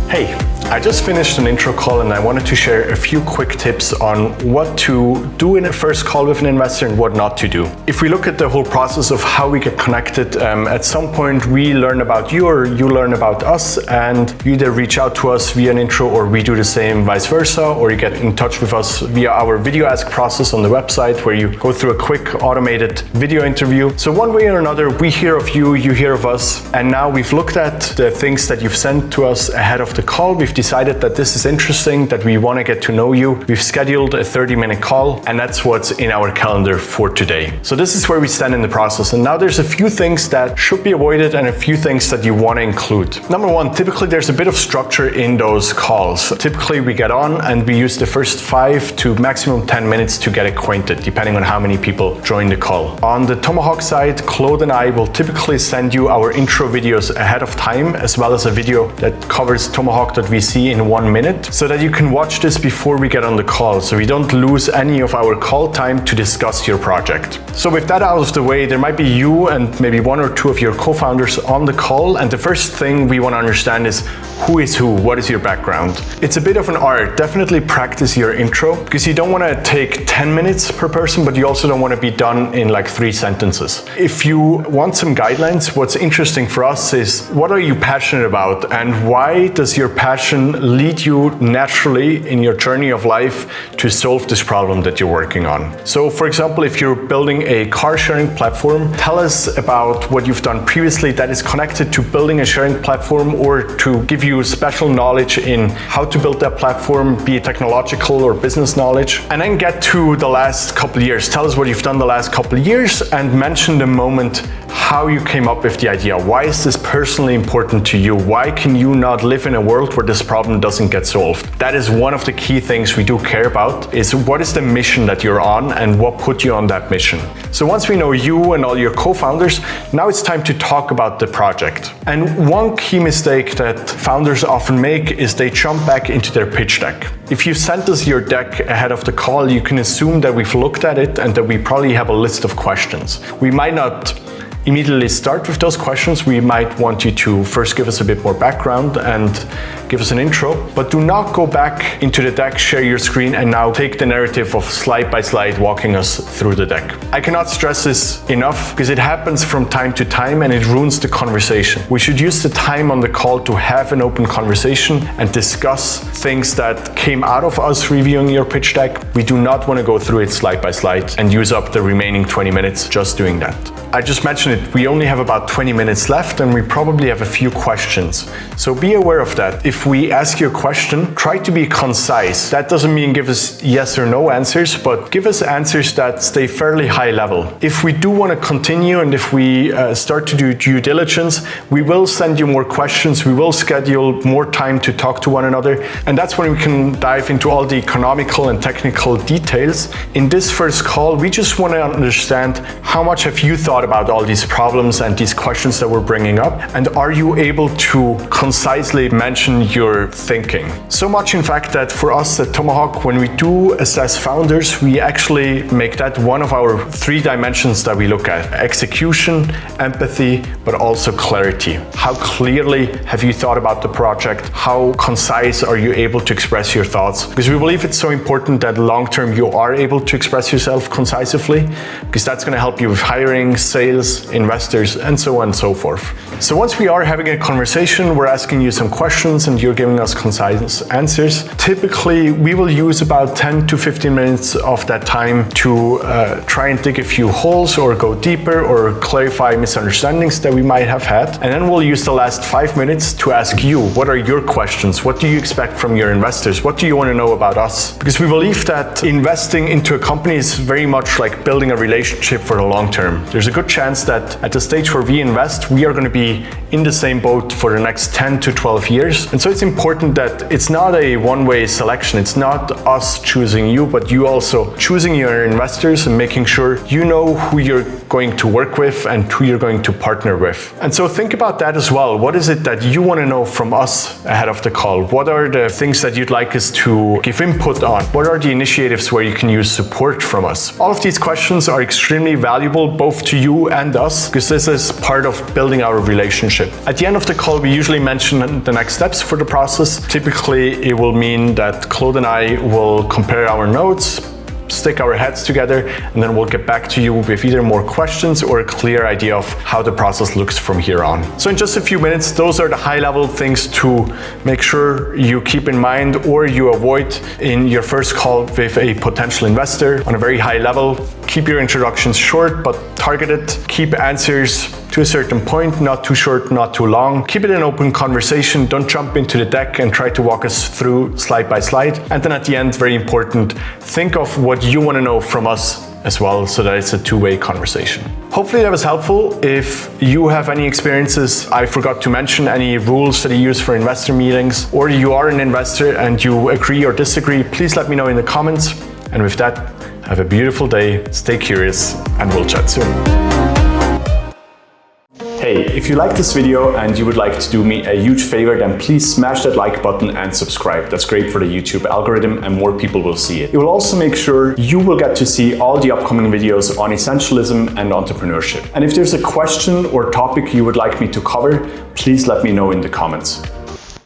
Hey, I just finished an intro call and I wanted to share a few quick tips on what to do in a first call with an investor and what not to do. If we look at the whole process of how we get connected, at some point we learn about you or you learn about us, and you either reach out to us via an intro or we do the same, vice versa, or you get in touch with us via our video ask process on the website where you go through a quick automated video interview. So one way or another, we hear of you, you hear of us, and now we've looked at the things that you've sent to us ahead of the call. We've decided that this is interesting, that we want to get to know you. We've scheduled a 30-minute call, and that's what's in our calendar for today. So this is where we stand in the process. And now there's a few things that should be avoided and a few things that you want to include. Number one, typically there's a bit of structure in those calls. Typically we get on and we use the first 5 to maximum 10 minutes to get acquainted, depending on how many people join the call. On the Tomahawk side, Claude and I will typically send you our intro videos ahead of time, as well as a video that covers Tomahawk.vc in 1 minute, so that you can watch this before we get on the call, so we don't lose any of our call time to discuss your project. So with that out of the way, there might be you and maybe 1 or 2 of your co-founders on the call, and the first thing we want to understand is who is who, what is your background. It's a bit of an art. Definitely practice your intro, because you don't want to take 10 minutes per person, but you also don't want to be done in like 3 sentences. If you want some guidelines, what's interesting for us is what are you passionate about, and why does your passion lead you naturally in your journey of life to solve this problem that you're working on. So for example, if you're building a car sharing platform, tell us about what you've done previously that is connected to building a sharing platform, or to give you special knowledge in how to build that platform, be it technological or business knowledge. And then get to the last couple of years. Tell us what you've done the last couple of years and mention the moment how you came up with the idea. Why is this personally important to you? Why can you not live in a world where this problem doesn't get solved? That is one of the key things we do care about, is what is the mission that you're on and what put you on that mission. So once we know you and all your co-founders, now it's time to talk about the project. And one key mistake that founders often make is they jump back into their pitch deck. If you sent us your deck ahead of the call, you can assume that we've looked at it and that we probably have a list of questions. We might not immediately start with those questions. We might want you to first give us a bit more background and give us an intro, but do not go back into the deck, share your screen, and now take the narrative of slide by slide walking us through the deck. I cannot stress this enough, because it happens from time to time and it ruins the conversation. We should use the time on the call to have an open conversation and discuss things that came out of us reviewing your pitch deck. We do not want to go through it slide by slide and use up the remaining 20 minutes just doing that. I just mentioned it, we only have about 20 minutes left and we probably have a few questions. So be aware of that. If we ask you a question, try to be concise. That doesn't mean give us yes or no answers, but give us answers that stay fairly high level. If we do want to continue and if we start to do due diligence, we will send you more questions. We will schedule more time to talk to one another. And that's when we can dive into all the economical and technical details. In this first call, we just want to understand how much have you thought about all these problems and these questions that we're bringing up, and are you able to concisely mention your thinking? So much in fact that for us at Tomahawk, when we do assess founders, we actually make that one of our 3 dimensions that we look at: execution, empathy, but also clarity. How clearly have you thought about the project? How concise are you able to express your thoughts? Because we believe it's so important that long term you are able to express yourself concisely, because that's going to help you with hiring, sales, investors, and so on and so forth. So once we are having a conversation, we're asking you some questions and you're giving us concise answers. Typically, we will use about 10 to 15 minutes of that time to try and dig a few holes or go deeper or clarify misunderstandings that we might have had. And then we'll use the last 5 minutes to ask you, what are your questions? What do you expect from your investors? What do you want to know about us? Because we believe that investing into a company is very much like building a relationship for the long term. There's a good chance that at the stage where we invest, we are going to be in the same boat for the next 10 to 12 years. And so it's important that it's not a one-way selection. It's not us choosing you, but you also choosing your investors and making sure you know who you're going to work with and who you're going to partner with. And so think about that as well. What is it that you want to know from us ahead of the call? What are the things that you'd like us to give input on? What are the initiatives where you can use support from us? All of these questions are extremely valuable both to you and us, because this is part of building our relationship. At the end of the call, we usually mention the next steps for the process. Typically, it will mean that Claude and I will compare our notes, stick our heads together, and then we'll get back to you with either more questions or a clear idea of how the process looks from here on. So in just a few minutes, those are the high-level things to make sure you keep in mind or you avoid in your first call with a potential investor. On a very high level, keep your introductions short but targeted. Keep answers to a certain point, not too short, not too long. Keep it an open conversation. Don't jump into the deck and try to walk us through slide by slide. And then at the end, very important, think of what you want to know from us as well, so that it's a two-way conversation. Hopefully that was helpful. If you have any experiences, I forgot to mention any rules that you use for investor meetings, or you are an investor and you agree or disagree, please let me know in the comments. And with that, have a beautiful day, stay curious, and we'll chat soon. Hey, if you like this video and you would like to do me a huge favor, then please smash that like button and subscribe. That's great for the YouTube algorithm and more people will see it. It will also make sure you will get to see all the upcoming videos on essentialism and entrepreneurship. And if there's a question or topic you would like me to cover, please let me know in the comments.